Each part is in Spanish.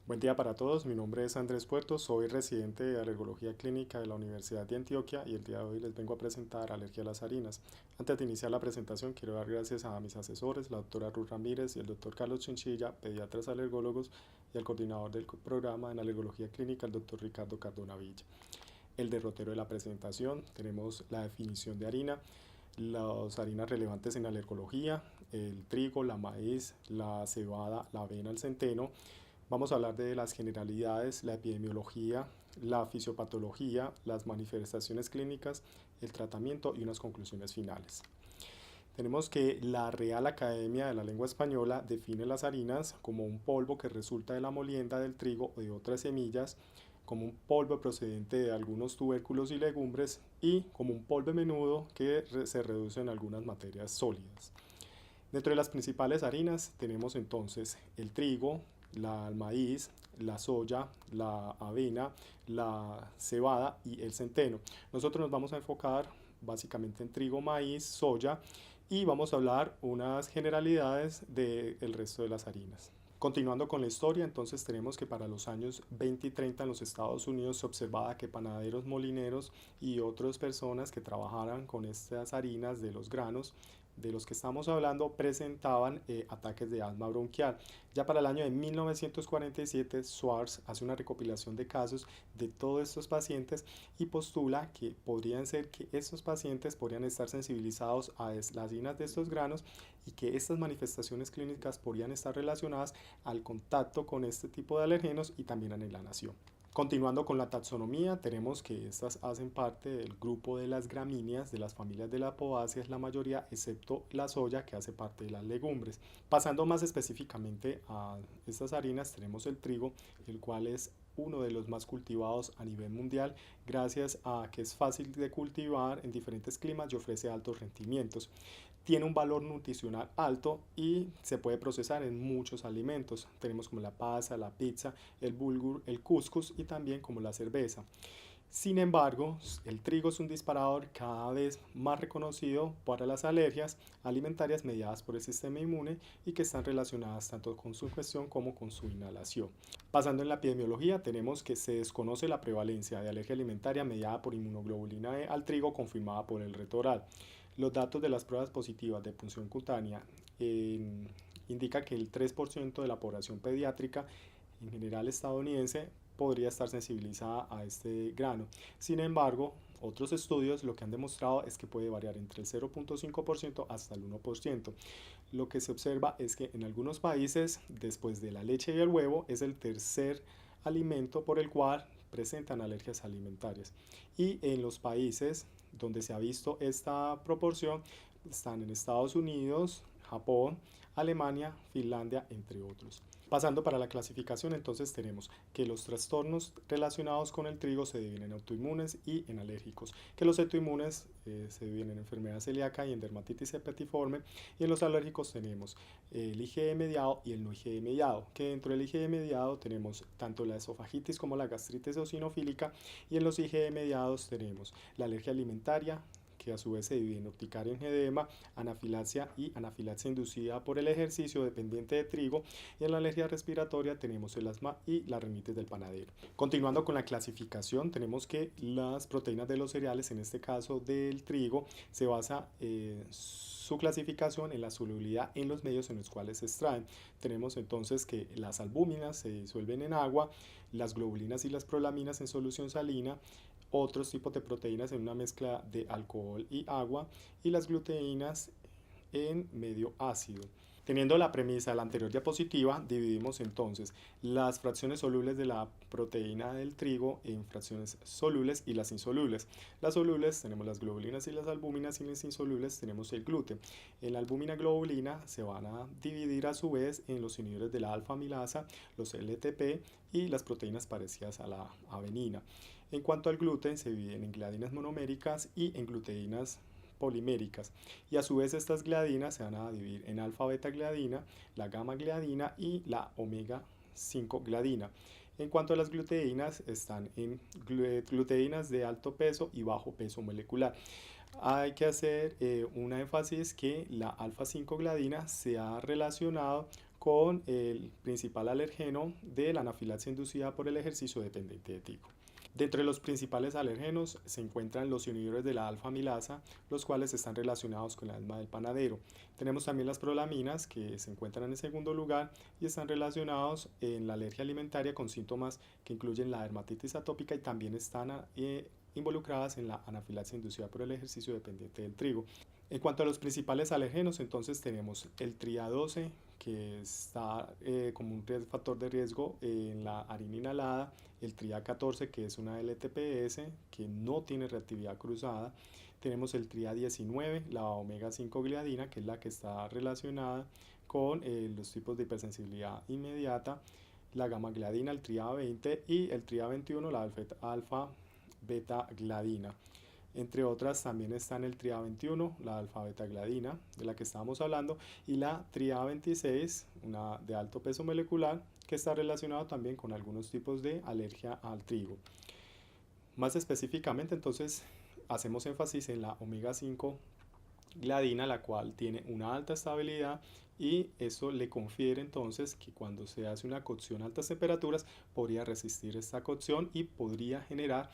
Buen día para todos, mi nombre es Andrés Puerto, soy residente de alergología clínica de la Universidad de Antioquia y el día de hoy les vengo a presentar alergia a las harinas. Antes de iniciar la presentación quiero dar gracias a mis asesores, la doctora Ruth Ramírez y el doctor Carlos Chinchilla, pediatras alergólogos, y al coordinador del programa en alergología clínica, el doctor Ricardo Cardona Villa. El derrotero de la presentación, tenemos la definición de harina, las harinas relevantes en alergología, el trigo, la maíz, la cebada, la avena, el centeno. Vamos a hablar de las generalidades, la epidemiología, la fisiopatología, las manifestaciones clínicas, el tratamiento y unas conclusiones finales. Tenemos que la Real Academia de la Lengua Española define las harinas como un polvo que resulta de la molienda del trigo o de otras semillas, como un polvo procedente de algunos tubérculos y legumbres y como un polvo menudo que se reduce en algunas materias sólidas. Dentro de las principales harinas tenemos entonces el trigo, el maíz, la soya, la avena, la cebada y el centeno. Nosotros nos vamos a enfocar básicamente en trigo, maíz, soya y vamos a hablar unas generalidades del resto de las harinas. Continuando con la historia, entonces tenemos que para los años 20 y 30 en los Estados Unidos se observaba que panaderos, molineros y otras personas que trabajaran con estas harinas de los granos de los que estamos hablando presentaban ataques de asma bronquial. Ya para el año de 1947, Schwartz hace una recopilación de casos de todos estos pacientes y postula que podrían ser que estos pacientes podrían estar sensibilizados a las harinas de estos granos y que estas manifestaciones clínicas podrían estar relacionadas al contacto con este tipo de alergenos y también a la inhalación. Continuando con la taxonomía, tenemos que estas hacen parte del grupo de las gramíneas, de las familias de las poáceas, la mayoría, excepto la soya, que hace parte de las legumbres. Pasando más específicamente a estas harinas, tenemos el trigo, el cual es uno de los más cultivados a nivel mundial, gracias a que es fácil de cultivar en diferentes climas y ofrece altos rendimientos. Tiene un valor nutricional alto y se puede procesar en muchos alimentos. Tenemos como la pasta, la pizza, el bulgur, el couscous y también como la cerveza. Sin embargo, el trigo es un disparador cada vez más reconocido para las alergias alimentarias mediadas por el sistema inmune y que están relacionadas tanto con su ingestión como con su inhalación. Pasando en la epidemiología, tenemos que se desconoce la prevalencia de alergia alimentaria mediada por inmunoglobulina E al trigo confirmada por el reto oral. Los datos de las pruebas positivas de punción cutánea indican que el 3% de la población pediátrica en general estadounidense podría estar sensibilizada a este grano. Sin embargo, otros estudios lo que han demostrado es que puede variar entre el 0.5% hasta el 1%. Lo que se observa es que en algunos países, después de la leche y el huevo, es el tercer alimento por el cual presentan alergias alimentarias. Y en los países donde se ha visto esta proporción están en Estados Unidos, Japón, Alemania, Finlandia, entre otros. Pasando para la clasificación, entonces tenemos que los trastornos relacionados con el trigo se dividen en autoinmunes y en alérgicos, que los autoinmunes se dividen en enfermedad celíaca y en dermatitis herpetiforme, y en los alérgicos tenemos el IgE mediado y el no IgE mediado, que dentro del IgE mediado tenemos tanto la esofagitis como la gastritis eosinofílica, y en los IgE mediados tenemos la alergia alimentaria, que a su vez se divide en urticaria, angedema, anafilaxia y anafilaxia inducida por el ejercicio dependiente de trigo, y en la alergia respiratoria tenemos el asma y la rinitis del panadero. Continuando con la clasificación, tenemos que las proteínas de los cereales, en este caso del trigo, se basa su clasificación en la solubilidad en los medios en los cuales se extraen. Tenemos entonces que las albúminas se disuelven en agua, las globulinas y las prolaminas en solución salina, otros tipos de proteínas en una mezcla de alcohol y agua, y las gluteínas en medio ácido. Teniendo la premisa de la anterior diapositiva, dividimos entonces las fracciones solubles de la proteína del trigo en fracciones solubles y las insolubles. Las solubles tenemos las globulinas y las albúminas, y las insolubles tenemos el gluten. En la albúmina globulina se van a dividir a su vez en los inhibidores de la alfa amilasa, los LTP y las proteínas parecidas a la avenina. En cuanto al gluten, se dividen en gliadinas monoméricas y en gluteínas poliméricas, y a su vez estas gliadinas se van a dividir en alfa beta gliadina, la gamma gliadina y la omega 5 gliadina. En cuanto a las gluteínas, están en gluteínas de alto peso y bajo peso molecular. Hay que hacer una énfasis que la alfa 5 gliadina se ha relacionado con el principal alergeno de la anafilaxia inducida por el ejercicio dependiente de trigo. Dentro de los principales alergenos se encuentran los inhibidores de la alfa-amilasa, los cuales están relacionados con el asma del panadero. Tenemos también las prolaminas, que se encuentran en el segundo lugar y están relacionados en la alergia alimentaria con síntomas que incluyen la dermatitis atópica y también están involucradas en la anafilaxia inducida por el ejercicio dependiente del trigo. En cuanto a los principales alergenos, entonces tenemos el TRIA12, que está como un factor de riesgo en la harina inhalada, el TRIA14, que es una LTPS, que no tiene reactividad cruzada, tenemos el TRIA19, la omega 5 gliadina, que es la que está relacionada con los tipos de hipersensibilidad inmediata, la gamma gliadina, el TRIA20 y el TRIA21, la alfa beta gladina. Entre otras también están el TRIA21, la alfa-beta-gladina, de la que estábamos hablando, y la TRIA26, una de alto peso molecular, que está relacionado también con algunos tipos de alergia al trigo. Más específicamente, entonces, hacemos énfasis en la omega 5 gladina, la cual tiene una alta estabilidad y eso le confiere entonces que cuando se hace una cocción a altas temperaturas podría resistir esta cocción y podría generar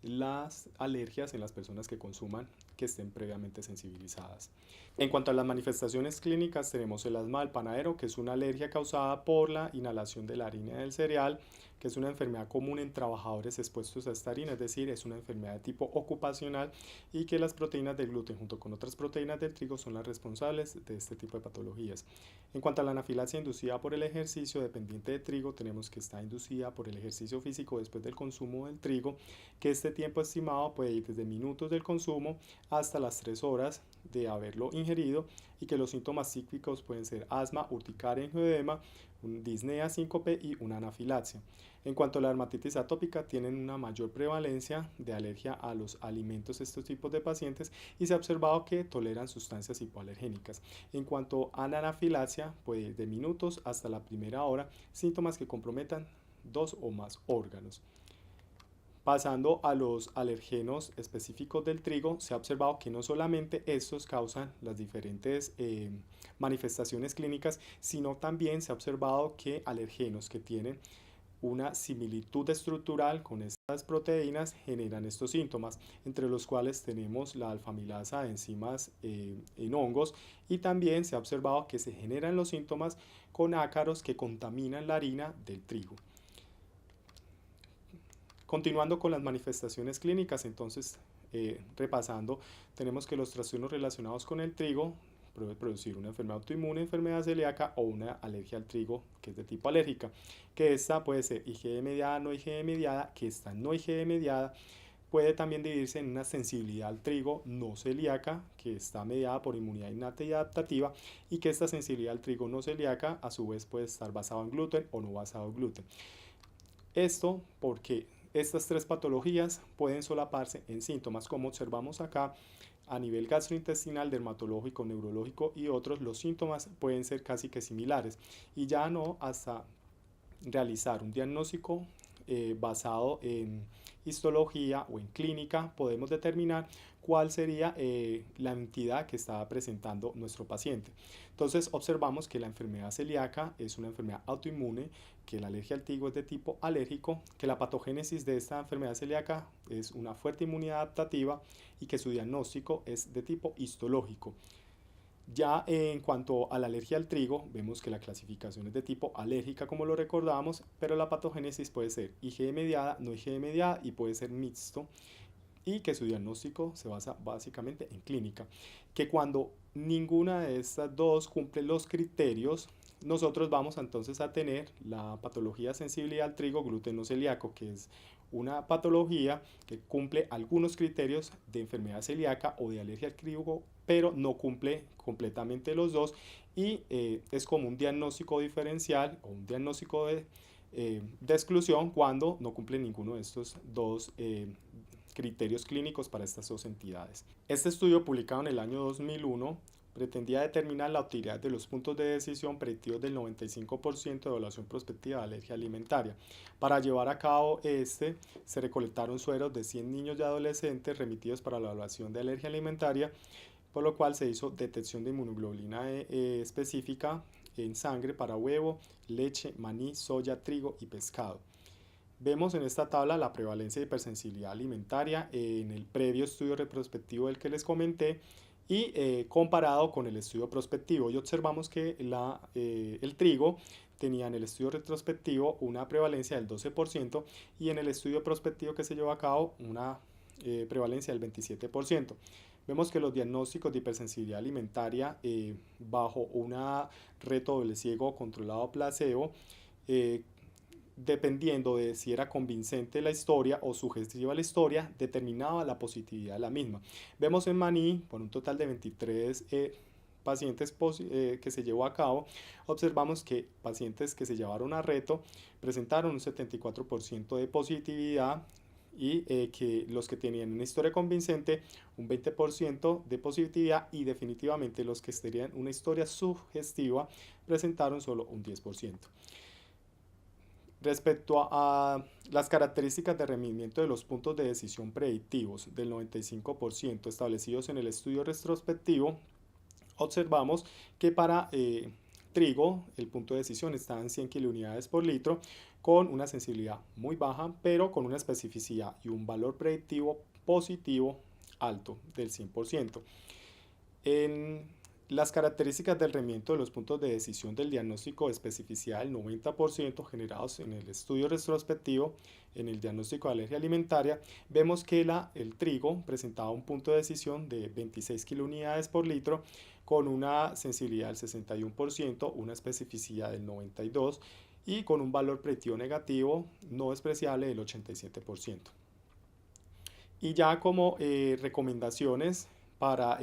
las alergias en las personas que consuman que estén previamente sensibilizadas. En cuanto a las manifestaciones clínicas, tenemos el asma del panadero, que es una alergia causada por la inhalación de la harina del cereal, que es una enfermedad común en trabajadores expuestos a esta harina, es decir, es una enfermedad de tipo ocupacional y que las proteínas del gluten junto con otras proteínas del trigo son las responsables de este tipo de patologías. En cuanto a la anafilaxia inducida por el ejercicio dependiente de trigo, tenemos que está inducida por el ejercicio físico después del consumo del trigo, que este tiempo estimado puede ir desde minutos del consumo hasta las 3 horas de haberlo ingerido y que los síntomas típicos pueden ser asma, urticaria, angioedema, disnea, síncope y una anafilaxia. En cuanto a la dermatitis atópica, tienen una mayor prevalencia de alergia a los alimentos estos tipos de pacientes y se ha observado que toleran sustancias hipoalergénicas. En cuanto a la anafilaxia, puede ir de minutos hasta la primera hora, síntomas que comprometan 2 o más órganos. Pasando a los alergenos específicos del trigo, se ha observado que no solamente estos causan las diferentes manifestaciones clínicas, sino también se ha observado que alergenos que tienen una similitud estructural con estas proteínas generan estos síntomas, entre los cuales tenemos la alfa-amilasa de enzimas en hongos y también se ha observado que se generan los síntomas con ácaros que contaminan la harina del trigo. Continuando con las manifestaciones clínicas, entonces repasando, tenemos que los trastornos relacionados con el trigo pueden producir una enfermedad autoinmune, enfermedad celíaca o una alergia al trigo que es de tipo alérgica, que esta puede ser IgE mediada, no IgE mediada, que esta no IgE mediada puede también dividirse en una sensibilidad al trigo no celíaca, que está mediada por inmunidad innata y adaptativa, y que esta sensibilidad al trigo no celíaca a su vez puede estar basado en gluten o no basado en gluten. Esto porque estas tres patologías pueden solaparse en síntomas, como observamos acá, a nivel gastrointestinal, dermatológico, neurológico y otros, los síntomas pueden ser casi que similares y ya no hasta realizar un diagnóstico basado en histología o en clínica podemos determinar cuál sería la entidad que estaba presentando nuestro paciente. Entonces observamos que la enfermedad celíaca es una enfermedad autoinmune, que la alergia al trigo es de tipo alérgico, que la patogénesis de esta enfermedad celíaca es una fuerte inmunidad adaptativa y que su diagnóstico es de tipo histológico. Ya en cuanto a la alergia al trigo, vemos que la clasificación es de tipo alérgica como lo recordamos, pero la patogénesis puede ser IgE mediada, no IgE mediada y puede ser mixto y que su diagnóstico se basa básicamente en clínica. Que cuando ninguna de estas dos cumple los criterios, nosotros vamos entonces a tener la patología sensibilidad al trigo gluten no celíaco, que es una patología que cumple algunos criterios de enfermedad celíaca o de alergia al trigo, pero no cumple completamente los dos y es como un diagnóstico diferencial o un diagnóstico de exclusión cuando no cumple ninguno de estos dos criterios clínicos para estas dos entidades. Este estudio, publicado en el año 2001, pretendía determinar la utilidad de los puntos de decisión predictivos del 95% de evaluación prospectiva de alergia alimentaria. Para llevar a cabo se recolectaron sueros de 100 niños y adolescentes remitidos para la evaluación de alergia alimentaria, por lo cual se hizo detección de inmunoglobulina específica en sangre para huevo, leche, maní, soya, trigo y pescado. Vemos en esta tabla la prevalencia de hipersensibilidad alimentaria en el previo estudio retrospectivo del que les comenté y comparado con el estudio prospectivo, y observamos que el trigo tenía en el estudio retrospectivo una prevalencia del 12% y en el estudio prospectivo que se llevó a cabo una prevalencia del 27%. Vemos que los diagnósticos de hipersensibilidad alimentaria bajo una reto doble ciego controlado placebo, dependiendo de si era convincente la historia o sugestiva la historia, determinaba la positividad de la misma. Vemos en maní, por un total de 23 pacientes que se llevó a cabo, observamos que pacientes que se llevaron a reto presentaron un 74% de positividad y que los que tenían una historia convincente un 20% de positividad, y definitivamente los que tenían una historia sugestiva presentaron solo un 10%. Respecto a las características de rendimiento de los puntos de decisión predictivos del 95% establecidos en el estudio retrospectivo, observamos que para trigo el punto de decisión está en 100 kilunidades por litro, con una sensibilidad muy baja, pero con una especificidad y un valor predictivo positivo alto del 100%. En las características del rendimiento de los puntos de decisión del diagnóstico de especificidad del 90% generados en el estudio retrospectivo en el diagnóstico de alergia alimentaria, vemos que el trigo presentaba un punto de decisión de 26 kilunidades por litro con una sensibilidad del 61%, una especificidad del 92% y con un valor predictivo negativo no despreciable del 87%. Y ya como recomendaciones para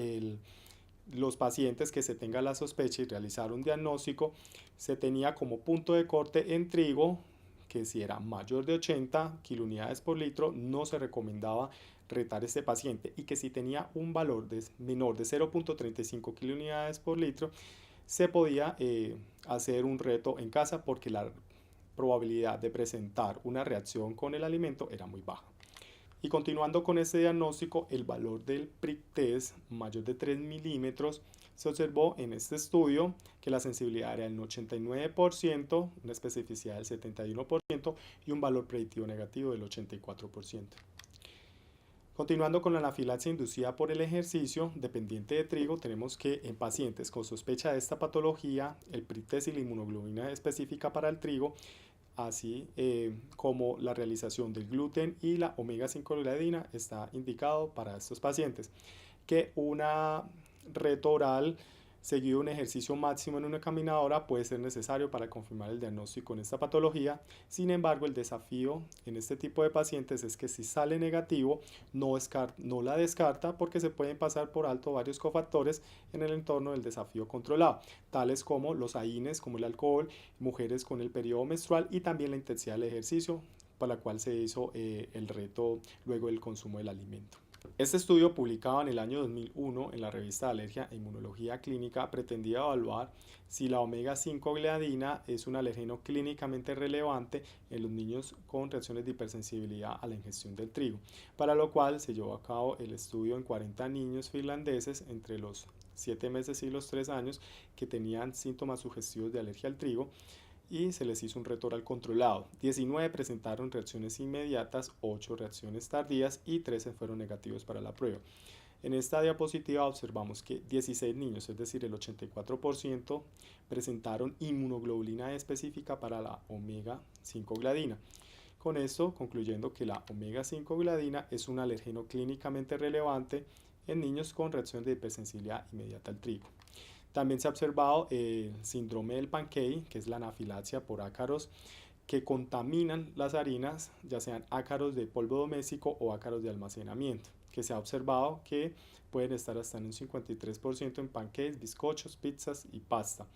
los pacientes que se tenga la sospecha y realizar un diagnóstico, se tenía como punto de corte en trigo que si era mayor de 80 kilunidades por litro no se recomendaba retar a este paciente, y que si tenía un valor menor de 0.35 kilunidades por litro se podía hacer un reto en casa porque la probabilidad de presentar una reacción con el alimento era muy baja. Y continuando con este diagnóstico, el valor del prick test mayor de 3 milímetros se observó en este estudio que la sensibilidad era del 89%, una especificidad del 71% y un valor predictivo negativo del 84%. Continuando con la anafilaxia inducida por el ejercicio dependiente de trigo, tenemos que en pacientes con sospecha de esta patología, el prick test y la inmunoglobulina específica para el trigo, así como la realización del gluten y la omega 5 gliadina, está indicado para estos pacientes. Que una reto oral seguido un ejercicio máximo en una caminadora puede ser necesario para confirmar el diagnóstico en esta patología. Sin embargo, el desafío en este tipo de pacientes es que si sale negativo, no la descarta porque se pueden pasar por alto varios cofactores en el entorno del desafío controlado, tales como los AINES, como el alcohol, mujeres con el periodo menstrual y también la intensidad del ejercicio, para la cual se hizo el reto luego del consumo del alimento. Este estudio, publicado en el año 2001 en la revista de Alergia e Inmunología Clínica, pretendía evaluar si la omega 5 gliadina es un alergeno clínicamente relevante en los niños con reacciones de hipersensibilidad a la ingestión del trigo, para lo cual se llevó a cabo el estudio en 40 niños finlandeses entre los 7 meses y los 3 años que tenían síntomas sugestivos de alergia al trigo, y se les hizo un reto oral controlado. 19 presentaron reacciones inmediatas, 8 reacciones tardías y 13 fueron negativos para la prueba. En esta diapositiva observamos que 16 niños, es decir, el 84%, presentaron inmunoglobulina específica para la omega 5 gliadina. Con esto, concluyendo que la omega 5 gliadina es un alergeno clínicamente relevante en niños con reacción de hipersensibilidad inmediata al trigo. También se ha observado el síndrome del Pancake, que es la anafilaxia por ácaros que contaminan las harinas, ya sean ácaros de polvo doméstico o ácaros de almacenamiento, que se ha observado que pueden estar hasta en un 53% en pancakes, bizcochos, pizzas y pasta.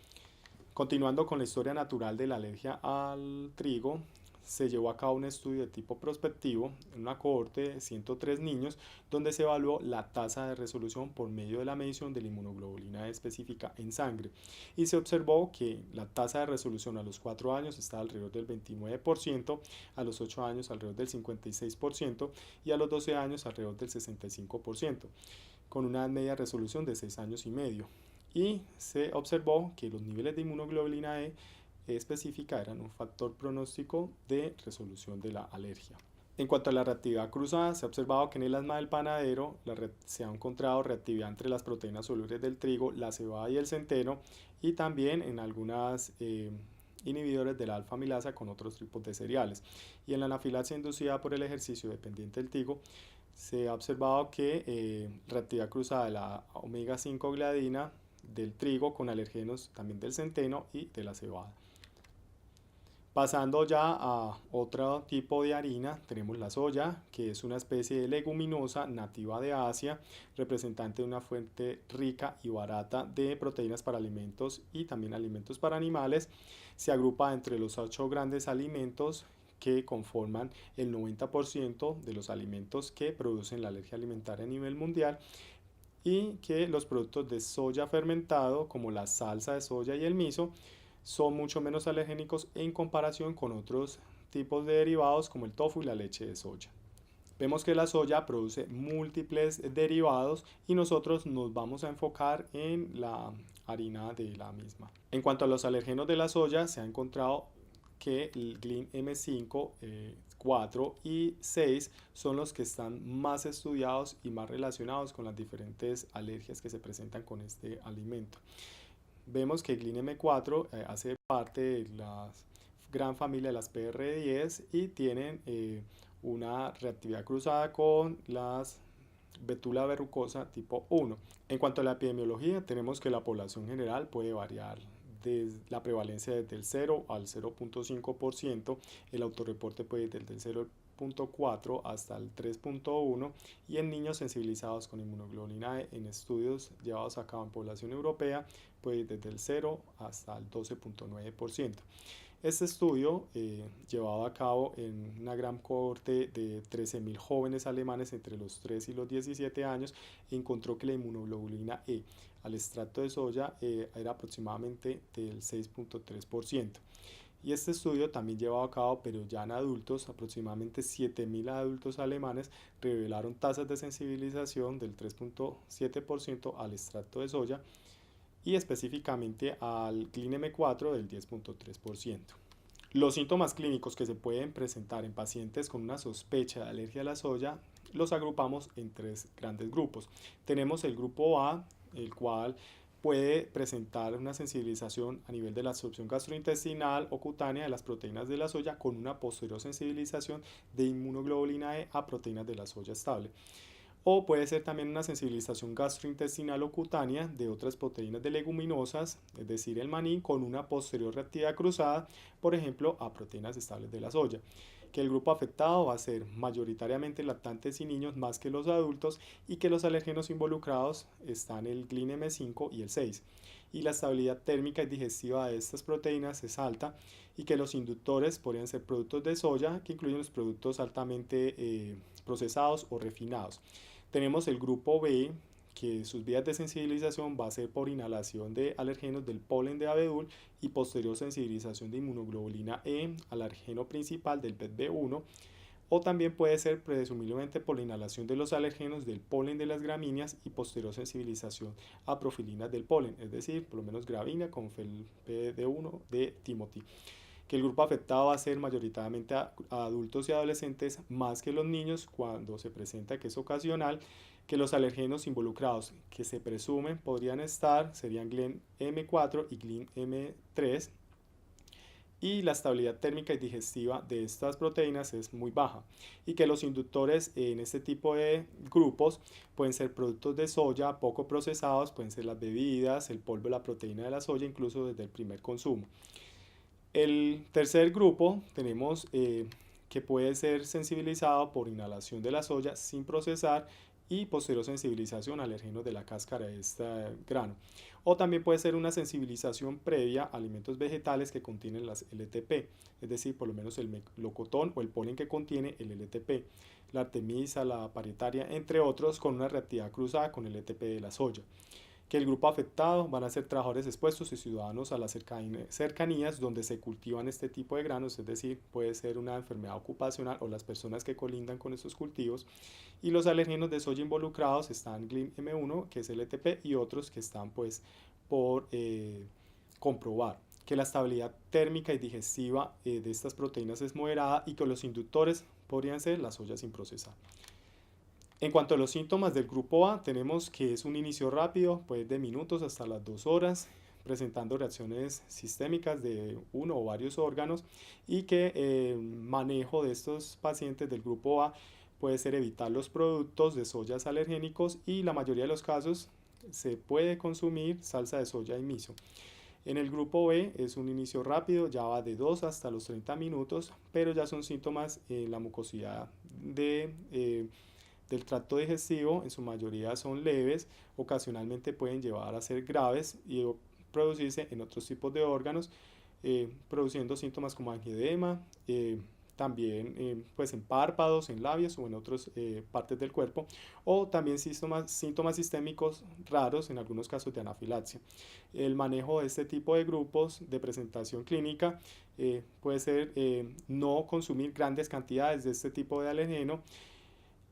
Continuando con la historia natural de la alergia al trigo, se llevó a cabo un estudio de tipo prospectivo en una cohorte de 103 niños donde se evaluó la tasa de resolución por medio de la medición de la inmunoglobulina específica en sangre, y se observó que la tasa de resolución a los 4 años está alrededor del 29%, a los 8 años alrededor del 56% y a los 12 años alrededor del 65%, con una media resolución de 6 años y medio. y se observó que los niveles de inmunoglobulina E específica eran un factor pronóstico de resolución de la alergia. En cuanto a la reactividad cruzada, se ha observado que en el asma del panadero se ha encontrado reactividad entre las proteínas solubles del trigo, la cebada y el centeno, y también en algunas inhibidores de la alfa amilasa con otros tipos de cereales. Y en la anafilaxia inducida por el ejercicio dependiente del trigo, se ha observado que reactividad cruzada de la omega 5 gliadina del trigo con alergenos también del centeno y de la cebada. Pasando ya a otro tipo de harina, tenemos la soya, que es una especie de leguminosa nativa de Asia, representante de una fuente rica y barata de proteínas para alimentos y también alimentos para animales. Se agrupa entre los 8 grandes alimentos que conforman el 90% de los alimentos que producen la alergia alimentaria a nivel mundial, y que los productos de soya fermentado, como la salsa de soya y el miso, son mucho menos alergénicos en comparación con otros tipos de derivados como el tofu y la leche de soya. Vemos que la soya produce múltiples derivados y nosotros nos vamos a enfocar en la harina de la misma. En cuanto a los alergenos de la soya, se ha encontrado que el GLIN M5, 4 y 6 son los que están más estudiados y más relacionados con las diferentes alergias que se presentan con este alimento. Vemos que el GLIN M4 hace parte de la gran familia de las PR10 y tienen una reactividad cruzada con las betula verrucosa tipo 1. En cuanto a la epidemiología, tenemos que la población general puede variar desde la prevalencia desde el 0 al 0.5%, el autorreporte puede ir desde el 0.4 hasta el 3.1, y en niños sensibilizados con inmunoglobulina E en estudios llevados a cabo en población europea puede ir desde el 0 hasta el 12.9%. Este estudio, llevado a cabo en una gran cohorte de 13.000 jóvenes alemanes entre los 3 y los 17 años, encontró que la inmunoglobulina E al extracto de soya era aproximadamente del 6.3%. Y este estudio también llevado a cabo, pero ya en adultos, aproximadamente 7.000 adultos alemanes revelaron tasas de sensibilización del 3.7% al extracto de soya y específicamente al GLIN M4 del 10.3%. Los síntomas clínicos que se pueden presentar en pacientes con una sospecha de alergia a la soya los agrupamos en 3 grandes grupos. Tenemos el grupo A, el cual puede presentar una sensibilización a nivel de la absorción gastrointestinal o cutánea de las proteínas de la soya con una posterior sensibilización de inmunoglobulina E a proteínas de la soya estable. O puede ser también una sensibilización gastrointestinal o cutánea de otras proteínas de leguminosas, es decir, el maní, con una posterior reactividad cruzada, por ejemplo, a proteínas estables de la soya. Que el grupo afectado va a ser mayoritariamente lactantes y niños más que los adultos, y que los alérgenos involucrados están el GLIN M5 y el 6. Y la estabilidad térmica y digestiva de estas proteínas es alta, y que los inductores podrían ser productos de soya, que incluyen los productos altamente procesados o refinados. Tenemos el grupo B, que sus vías de sensibilización va a ser por inhalación de alergenos del polen de abedul y posterior sensibilización de inmunoglobulina E al alergeno principal del PETB1, o también puede ser presumiblemente por la inhalación de los alergenos del polen de las gramíneas y posterior sensibilización a profilinas del polen, es decir, por lo menos gravina con PETB1 de Timothy. Que el grupo afectado va a ser mayoritariamente a adultos y adolescentes más que los niños cuando se presenta que es ocasional, que los alergenos involucrados que se presumen podrían estar serían GLIN M4 y GLIN M3, y la estabilidad térmica y digestiva de estas proteínas es muy baja, y que los inductores en este tipo de grupos pueden ser productos de soya poco procesados, pueden ser las bebidas, el polvo de la proteína de la soya, incluso desde el primer consumo. El tercer grupo tenemos que puede ser sensibilizado por inhalación de la soya sin procesar y posterior sensibilización a alergenos de la cáscara de este grano. O también puede ser una sensibilización previa a alimentos vegetales que contienen las LTP, es decir, por lo menos el melocotón o el polen que contiene el LTP, la artemisa, la parietaria, entre otros, con una reactividad cruzada con el LTP de la soya. Que el grupo afectado van a ser trabajadores expuestos y ciudadanos a las cercanías donde se cultivan este tipo de granos, es decir, puede ser una enfermedad ocupacional o las personas que colindan con estos cultivos. Y los alérgenos de soya involucrados están GLIN M1, que es el LTP, y otros que están pues por comprobar que la estabilidad térmica y digestiva de estas proteínas es moderada y que los inductores podrían ser la soya sin procesar. En cuanto a los síntomas del grupo A, tenemos que es un inicio rápido, pues de minutos hasta las 2 horas, presentando reacciones sistémicas de uno o varios órganos y que manejo de estos pacientes del grupo A puede ser evitar los productos de soyas alergénicos y la mayoría de los casos se puede consumir salsa de soya y miso. En el grupo B es un inicio rápido, ya va de 2 hasta los 30 minutos, pero ya son síntomas en la mucosidad del tracto digestivo, en su mayoría son leves, ocasionalmente pueden llevar a ser graves y producirse en otros tipos de órganos, produciendo síntomas como angioedema, también pues en párpados, en labios o en otras partes del cuerpo, o también síntomas sistémicos raros, en algunos casos de anafilaxia. El manejo de este tipo de grupos de presentación clínica puede ser no consumir grandes cantidades de este tipo de alergeno.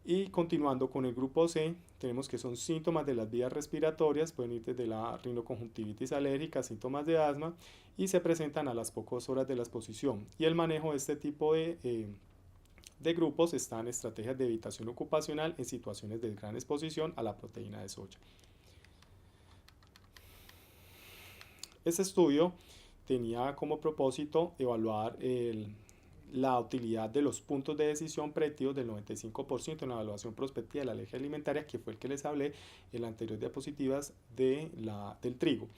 Y continuando con el grupo C, tenemos que son síntomas de las vías respiratorias, pueden ir desde la rinoconjuntivitis alérgica, síntomas de asma, y se presentan a las pocas horas de la exposición. Y el manejo de este tipo de grupos está en estrategias de evitación ocupacional en situaciones de gran exposición a la proteína de soya. Este estudio tenía como propósito evaluar la utilidad de los puntos de decisión predictivos del 95% en la evaluación prospectiva de la alergia alimentaria, que fue el que les hablé en las anteriores diapositivas del trigo.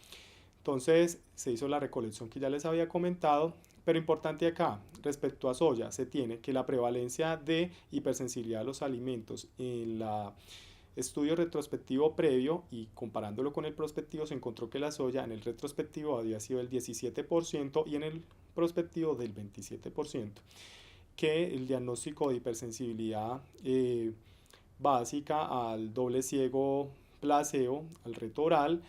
Entonces se hizo la recolección que ya les había comentado, pero importante acá, respecto a soya, se tiene que la prevalencia de hipersensibilidad a los alimentos en la estudio retrospectivo previo y comparándolo con el prospectivo se encontró que la soya en el retrospectivo había sido el 17% y en el prospectivo del 27%, que el diagnóstico de hipersensibilidad básica al doble ciego placebo, al reto oral,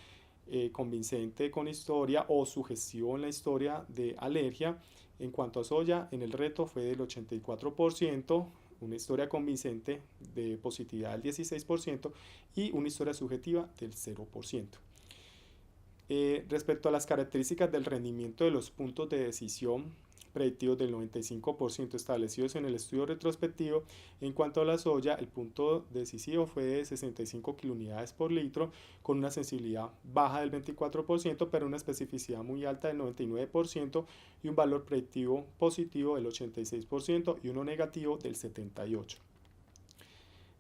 convincente con historia o sugestión en la historia de alergia, en cuanto a soya, en el reto fue del 84%, una historia convincente de positividad del 16% y una historia subjetiva del 0%. Respecto a las características del rendimiento de los puntos de decisión predictivos del 95% establecidos en el estudio retrospectivo, en cuanto a la soya, el punto decisivo fue de 65 kilunidades por litro, con una sensibilidad baja del 24%, pero una especificidad muy alta del 99% y un valor predictivo positivo del 86% y uno negativo del 78%.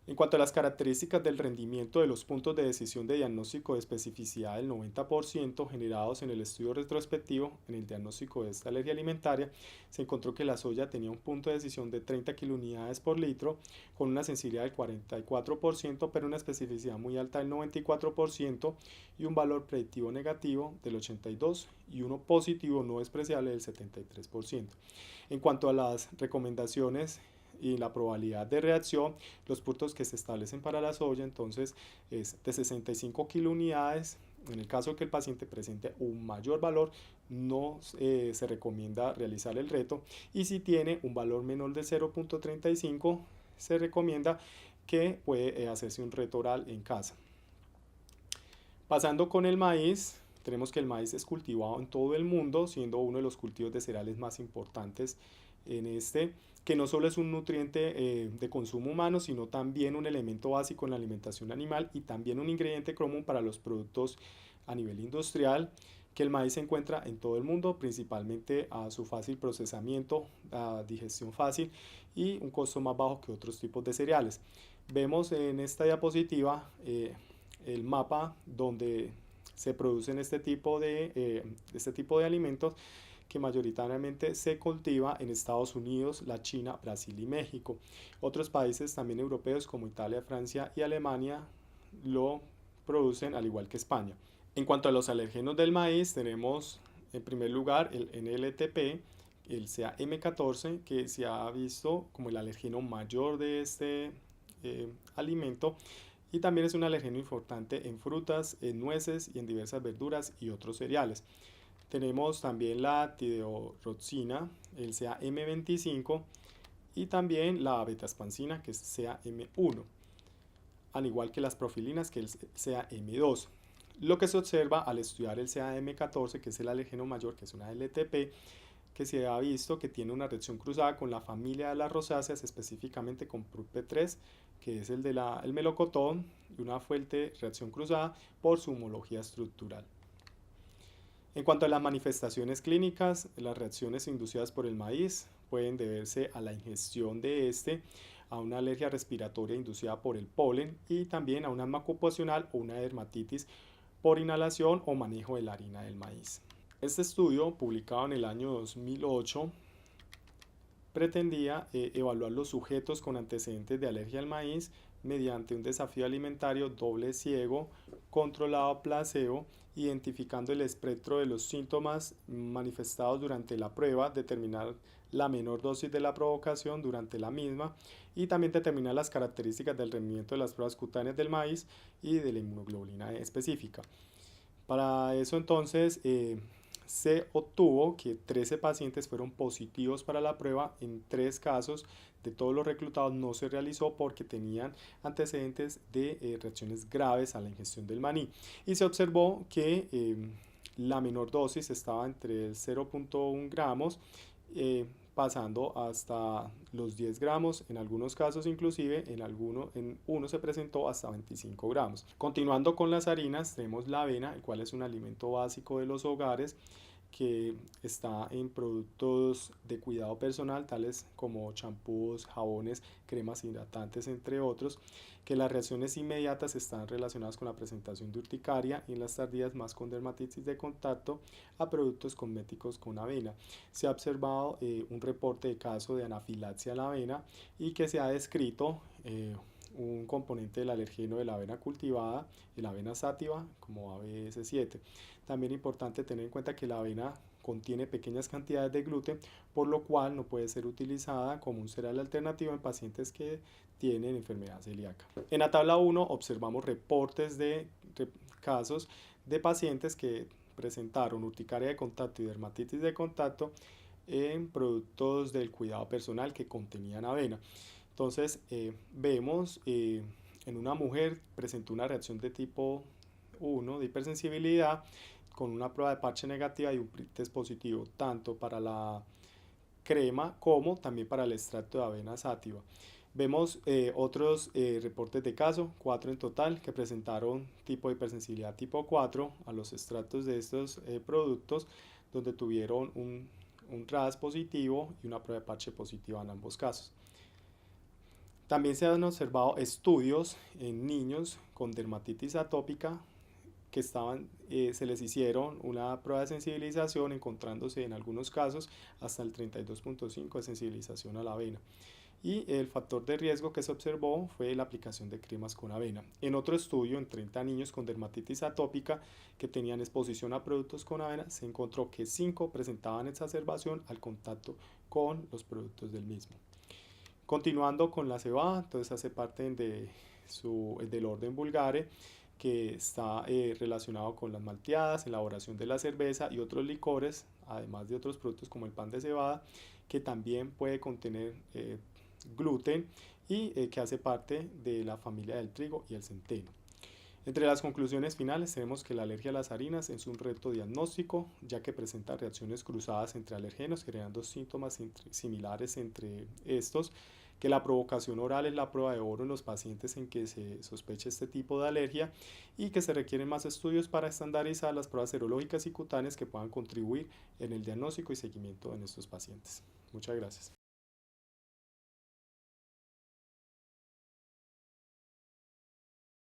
En cuanto a las características del rendimiento de los puntos de decisión de diagnóstico de especificidad del 90% generados en el estudio retrospectivo en el diagnóstico de esta alergia alimentaria, se encontró que la soya tenía un punto de decisión de 30 kilunidades por litro con una sensibilidad del 44%, pero una especificidad muy alta del 94% y un valor predictivo negativo del 82% y uno positivo no despreciable del 73%. En cuanto a las recomendaciones y la probabilidad de reacción, los puntos que se establecen para la soya entonces es de 65 kilunidades. En el caso que el paciente presente un mayor valor, no se recomienda realizar el reto, y si tiene un valor menor de 0.35, se recomienda que puede hacerse un reto oral en casa. Pasando con el maíz, tenemos que el maíz es cultivado en todo el mundo, siendo uno de los cultivos de cereales más importantes que no solo es un nutriente de consumo humano, sino también un elemento básico en la alimentación animal y también un ingrediente común para los productos a nivel industrial, que el maíz se encuentra en todo el mundo, principalmente a su fácil procesamiento, a digestión fácil y un costo más bajo que otros tipos de cereales. Vemos en esta diapositiva el mapa donde se producen este tipo de alimentos, que mayoritariamente se cultiva en Estados Unidos, la China, Brasil y México. Otros países también europeos como Italia, Francia y Alemania lo producen, al igual que España. En cuanto a los alergenos del maíz, tenemos en primer lugar el NLTP, el CAM14, que se ha visto como el alergeno mayor de este alimento, y también es un alergeno importante en frutas, en nueces y en diversas verduras y otros cereales. Tenemos también la tideoxina, el CAM25, y también la betaespancina, que es CAM1, al igual que las profilinas, que es CAM2. Lo que se observa al estudiar el CAM14, que es el alergeno mayor, que es una LTP, que se ha visto que tiene una reacción cruzada con la familia de las rosáceas, específicamente con PRUP3, que es el melocotón, y una fuerte reacción cruzada por su homología estructural. En cuanto a las manifestaciones clínicas, las reacciones inducidas por el maíz pueden deberse a la ingestión de este, a una alergia respiratoria inducida por el polen y también a una asma ocupacional o una dermatitis por inhalación o manejo de la harina del maíz. Este estudio, publicado en el año 2008, pretendía evaluar los sujetos con antecedentes de alergia al maíz mediante un desafío alimentario doble ciego, controlado placebo, identificando el espectro de los síntomas manifestados durante la prueba, determinar la menor dosis de la provocación durante la misma y también determinar las características del rendimiento de las pruebas cutáneas del maíz y de la inmunoglobulina específica. Para eso entonces se obtuvo que 13 pacientes fueron positivos para la prueba. En 3 casos de todos los reclutados no se realizó porque tenían antecedentes de reacciones graves a la ingestión del maní. Y se observó que la menor dosis estaba entre el 0.1 gramos pasando hasta los 10 gramos, en algunos casos inclusive en uno se presentó hasta 25 gramos. Continuando con las harinas, tenemos la avena, el cual es un alimento básico de los hogares que está en productos de cuidado personal, tales como champús, jabones, cremas hidratantes, entre otros, que las reacciones inmediatas están relacionadas con la presentación de urticaria y en las tardías más con dermatitis de contacto a productos cosméticos con avena. Se ha observado un reporte de caso de anafilaxia a la avena y que se ha descrito un componente del alergeno de la avena cultivada, la avena sativa, como ABS7. También es importante tener en cuenta que la avena contiene pequeñas cantidades de gluten, por lo cual no puede ser utilizada como un cereal alternativo en pacientes que tienen enfermedad celíaca. En la tabla 1 observamos reportes de casos de pacientes que presentaron urticaria de contacto y dermatitis de contacto en productos del cuidado personal que contenían avena. Entonces vemos en una mujer presentó una reacción de tipo 1 de hipersensibilidad con una prueba de parche negativa y un test positivo tanto para la crema como también para el extracto de avena sativa. Vemos otros reportes de caso, 4 en total, que presentaron tipo de hipersensibilidad tipo 4 a los extractos de estos productos, donde tuvieron un RAS positivo y una prueba de parche positiva en ambos casos. También se han observado estudios en niños con dermatitis atópica que se les hicieron una prueba de sensibilización encontrándose en algunos casos hasta el 32.5 de sensibilización a la avena. Y el factor de riesgo que se observó fue la aplicación de cremas con avena. En otro estudio, en 30 niños con dermatitis atópica que tenían exposición a productos con avena, se encontró que 5 presentaban exacerbación al contacto con los productos del mismo. Continuando con la cebada, entonces hace parte del orden vulgare, que está relacionado con las malteadas, elaboración de la cerveza y otros licores, además de otros productos como el pan de cebada, que también puede contener gluten y que hace parte de la familia del trigo y el centeno. Entre las conclusiones finales tenemos que la alergia a las harinas es un reto diagnóstico, ya que presenta reacciones cruzadas entre alergenos, creando síntomas similares entre estos, que la provocación oral es la prueba de oro en los pacientes en que se sospecha este tipo de alergia y que se requieren más estudios para estandarizar las pruebas serológicas y cutáneas que puedan contribuir en el diagnóstico y seguimiento en estos pacientes. Muchas gracias.